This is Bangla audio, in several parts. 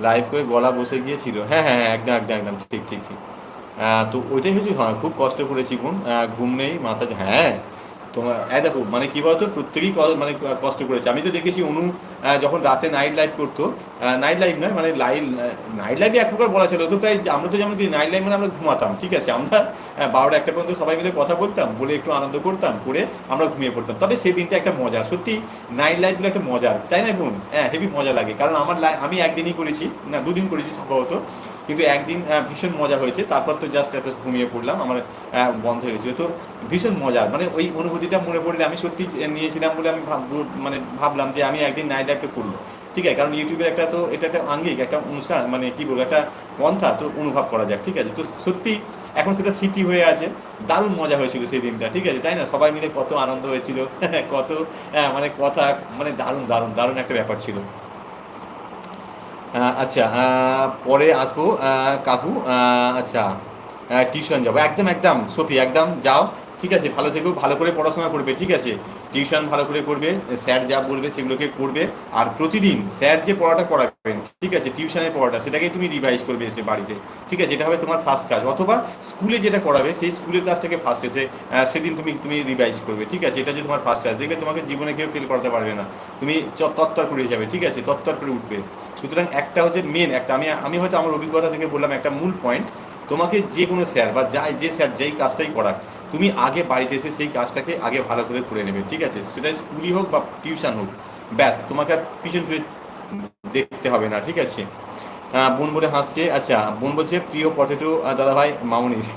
লাইভ করে গলা বসে গিয়েছিল, হ্যাঁ হ্যাঁ হ্যাঁ, একদম একদম একদম, ঠিক ঠিক ঠিক। তো ওইটাই হচ্ছে, হ্যাঁ খুব কষ্ট করেছি বোন, ঘুম নেই মাথা, হ্যাঁ। তোমার দেখো মানে কি বলতো, প্রত্যেকেই মানে কষ্ট করেছে। আমি তো দেখেছি অনু যখন রাতে নাইট লাইভ করতো, নাইট লাইভ নয় মানে লাইভ, নাইট লাইভে এক প্রকার বলা ছিল তো, তাই আমরা তো যেমন কি নাইট লাইভ মানে আমরা ঘুমাতাম, ঠিক আছে, আমরা 12টা 1টা পর্যন্ত সবাই মিলে কথা বলতাম, বলে একটু আনন্দ করতাম, করে আমরা ঘুমিয়ে পড়তাম। তবে সেই দিনটা একটা মজা, সত্যি নাইট লাইফগুলো একটা মজার, তাই না বোন? হ্যাঁ হেভি মজা লাগে, কারণ আমি একদিনই করেছি, না দুদিন করেছি সম্ভবত, কিন্তু একদিন ভীষণ মজা হয়েছে, তারপর তো জাস্ট এত ঘুমিয়ে পড়লাম, আমার বন্ধ হয়ে গেছিলো। তো ভীষণ মজার, মানে ওই অনুভূতিটা মনে পড়লে আমি সত্যি নিয়েছিলাম বলে আমি মানে ভাবলাম যে আমি একদিন নাইট লাইফটা করবো, ঠিক আছে, কারণ ইউটিউবের একটা তো এটা একটা আঙ্গিক একটা অনুষ্ঠান, মানে কি বলবো, একটা পন্থা তো অনুভব করা যায়, ঠিক আছে। তো সত্যি এখন সেটা স্মৃতি হয়ে আছে, দারুণ মজা হয়েছিল সেই দিনটা, ঠিক আছে, তাই না? সবাই মিলে কত আনন্দ হয়েছিল, কত মানে কথা, মানে দারুণ দারুণ দারুণ একটা ব্যাপার ছিল। আচ্ছা, পরে আসবো কাকু, আচ্ছা, টিউশন যাবো, একদম একদম সফি, একদম যাও, ঠিক আছে, ভালো থেকো, ভালো করে পড়াশোনা করবে, ঠিক আছে, টিউশন ভালো করে করবে, স্যার যা বলবে সেগুলোকে করবে, আর প্রতিদিন স্যার যে পড়াটা করাবেন, ঠিক আছে, টিউশনের পড়াটা সেটাকেই তুমি রিভাইজ করবে এসে বাড়িতে, ঠিক আছে, এটা হবে তোমার ফার্স্ট কাজ, অথবা স্কুলে যেটা করাবে সেই স্কুলের ক্লাসটাকে ফার্স্ট এসে সেদিন তুমি তুমি রিভাইজ করবে, ঠিক আছে, এটা হচ্ছে তোমার ফার্স্ট কাজ, দেখবে তোমাকে জীবনে কেউ ফেল করাতে পারবে না, তুমি তত্তর করে যাবে, ঠিক আছে, তত্তর করে উঠবে। সুতরাং একটা হচ্ছে মেন একটা, আমি আমি হয়তো আমার অভিজ্ঞতা থেকে বললাম একটা মূল পয়েন্ট, তোমাকে যে কোনো স্যার বা যে স্যার যেই কাজটাই করাক, তুমি আগে বাড়িতে এসে সেই কাজটাকে আগে ভালো করে করে নেবে, ঠিক আছে, সেটা স্কুলই হোক বা টিউশন হোক, ব্যাস তোমাকে আর পিছন ফিরে দেখতে হবে না, ঠিক আছে। বোন বলে হাসছে, আচ্ছা বোন বলছে প্রিয় পটেটো দাদাভাই মামুনির।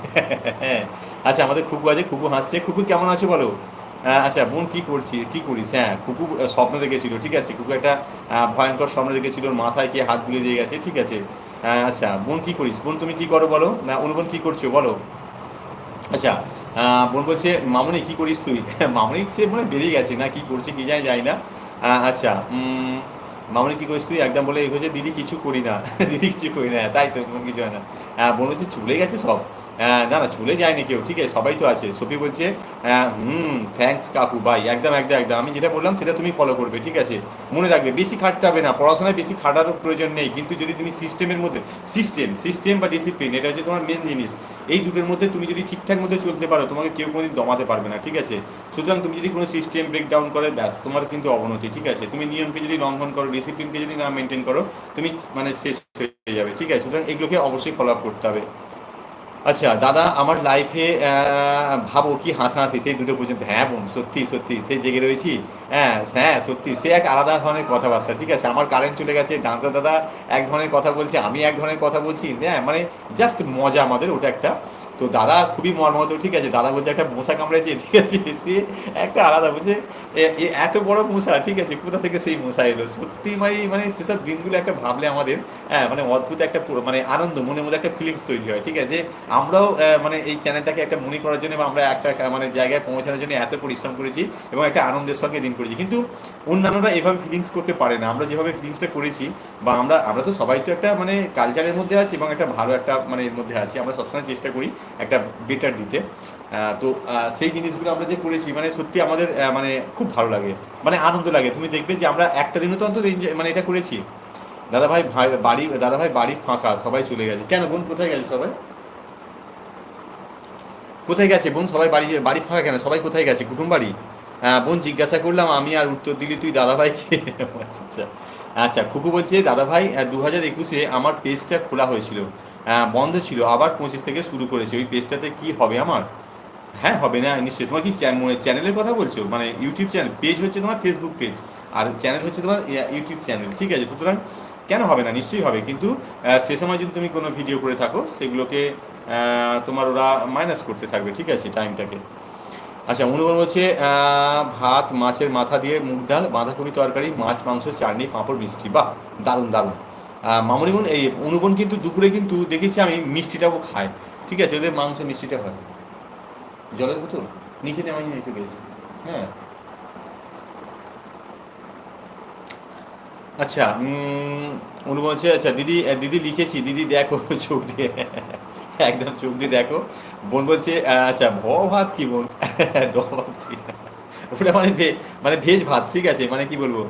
হ্যাঁ, আচ্ছা আমাদের খুকু আছে, খুকু হাসছে, খুকু কেমন আছো বলো। আচ্ছা বোন কি করিস, হ্যাঁ খুকু স্বপ্ন দেখেছিল, ঠিক আছে, খুকু একটা ভয়ঙ্কর স্বপ্ন দেখেছিল, ওর মাথায় কে হাত বুলিয়ে দিয়ে গেছে, ঠিক আছে। আচ্ছা বোন কি করিস, বোন তুমি কি করো বলো, না অনুবোন কি করছো বলো। আচ্ছা, বোন বলছে মামুনি কি করিস তুই। মামুনি সে মনে হয় বেরিয়ে গেছে, না কি করছে কি যায় যায় না। আচ্ছা, মামুনি কি করিস তুই একদম বলে এগোছে, দিদি কিছু করি না। দিদি কিছু করি না, তাই তো, তোমার কিছু হয় না। বোন বলছে চলে গেছে সব। না না চলে যায়নি কেউ, ঠিক আছে, সবাই তো আছে। সফি বলছে থ্যাঙ্কস কাকু ভাই, একদম একদম একদম, আমি যেটা বললাম সেটা তুমি ফলো করবে, ঠিক আছে। মনে রাখবে বেশি খাটতে হবে না, পড়াশোনায় বেশি খাটারও প্রয়োজন নেই, কিন্তু যদি তুমি সিস্টেমের মধ্যে, সিস্টেম বা ডিসিপ্লিন, এটা হচ্ছে তোমার মেন জিনিস, এই দুটোর মধ্যে তুমি যদি ঠিকঠাক মধ্যে চলতে পারো, তোমাকে কেউ কোনোদিন দমাতে পারবে না, ঠিক আছে। সুতরাং তুমি যদি কোনো সিস্টেম ব্রেকডাউন করে, ব্যাস তোমার কিন্তু অবনতি, ঠিক আছে, তুমি নিয়মকে যদি লঙ্ঘন করো, ডিসিপ্লিনকে যদি না মেনটেন করো, তুমি মানে শেষ হয়ে যাবে, ঠিক আছে। সুতরাং এগুলোকে অবশ্যই ফলো আপ করতে হবে। আচ্ছা দাদা আমার লাইফে ভাবো কি হাসাহাসি সেই দুটো পর্যন্ত, হ্যাঁ বোন সত্যি সত্যি সেই জেগে রয়েছি। হ্যাঁ হ্যাঁ সত্যি সে এক আলাদা ধরনের কথাবার্তা, ঠিক আছে, আমার কারেন্ট চলে গেছে, ডান্সার দাদা এক ধরনের কথা বলছে, আমি এক ধরনের কথা বলছি, হ্যাঁ মানে জাস্ট মজা আমাদের ওটা একটা। তো দাদা খুবই মর্মাহত, ঠিক আছে, দাদা বলছে একটা মশা কামড়েছে, ঠিক আছে, সে একটা আলাদা বলছে এত বড় মশা, ঠিক আছে, কোথা থেকে সেই মশা এলো, সত্যি মানে মানে সেসব দিনগুলো একটা ভাবলে আমাদের হ্যাঁ মানে অদ্ভুত একটা মানে আনন্দ মনের মধ্যে একটা ফিলিংস তৈরি হয়, ঠিক আছে। আমরাও মানে এই চ্যানেলটাকে একটা মনে করার জন্য বা আমরা একটা মানে জায়গায় পৌঁছানোর জন্য এত পরিশ্রম করেছি এবং একটা আনন্দের সঙ্গে দিন করেছি, কিন্তু অন্যান্যরা এভাবে ফিলিংস করতে পারে না, আমরা যেভাবে ফিলিংসটা করেছি, বা আমরা আমরা তো সবাই তো একটা মানে কালচারের মধ্যে আছি এবং একটা ভালো একটা মানে এর মধ্যে আছি, আমরা সবসময় চেষ্টা করি একটা বেটার দিতে। তো সেই জিনিসগুলো আমরা যে করেছি মানে সত্যি আমাদের মানে খুব ভালো লাগে, মানে আনন্দ লাগে, তুমি দেখবে যে আমরা একটা দিনও তো অন্তত মানে এটা করেছি। দাদা ভাই বাড়ি ফাঁকা, সবাই চলে গেছে, কেন বোন কোথায় গেছে সবাই, কোথায় গেছে বোন সবাই, বাড়ি বাড়ি ফাঁকা কেন, সবাই কোথায় গেছে, কুটুম বাড়ি। বোন জিজ্ঞাসা করলাম আমি, আর উত্তর দিলি তুই দাদাভাইকে। আচ্ছা আচ্ছা। আচ্ছা খুকু বলছে দাদাভাই 2021-এ আমার পেজটা খোলা হয়েছিল, বন্ধ ছিল, আবার 25 থেকে শুরু করেছে, ওই পেজটাতে কি হবে আমার। হ্যাঁ হবে না নিশ্চয়ই, তোমার কি চ্যানেলের কথা বলছো, মানে ইউটিউব চ্যানেল, পেজ হচ্ছে তোমার ফেসবুক পেজ, আর চ্যানেল হচ্ছে তোমার ইউটিউব চ্যানেল, ঠিক আছে। সুতরাং কেন হবে না, নিশ্চয়ই হবে, কিন্তু সে সময় যদি তুমি কোনো ভিডিও করে থাকো সেগুলোকে তোমার ওরা মাইনাস করতে থাকবে, ঠিক আছে, টাইমটাকে। আচ্ছা অনুবন হচ্ছে ভাত মাছের মাথা দিয়ে মুগ ডাল বাঁধাকপি তরকারি মাছ মাংস চাটনি পাঁপড় মিষ্টি, বাহ দারুণ দারুণ। মামুনি বোন এই অনুবন কিন্তু দুপুরে কিন্তু দেখেছি আমি মিষ্টিটাও খায়, ঠিক আছে, ওদের মাংস মিষ্টিটা হয়। জলের বোতল নিচে নেওয়াই রেখে গেছি, হ্যাঁ। আচ্ছা অনুভব হচ্ছে, আচ্ছা দিদি দিদি লিখেছি, দিদি দেখো চোখ দিয়ে, একদম চোখ দিয়ে দেখো। বোন বলছে আচ্ছা ভাত কি বোন। ড ভাত কি, ওটা মানে মানে ভেজ ভাত, ঠিক আছে, মানে কি বলবো,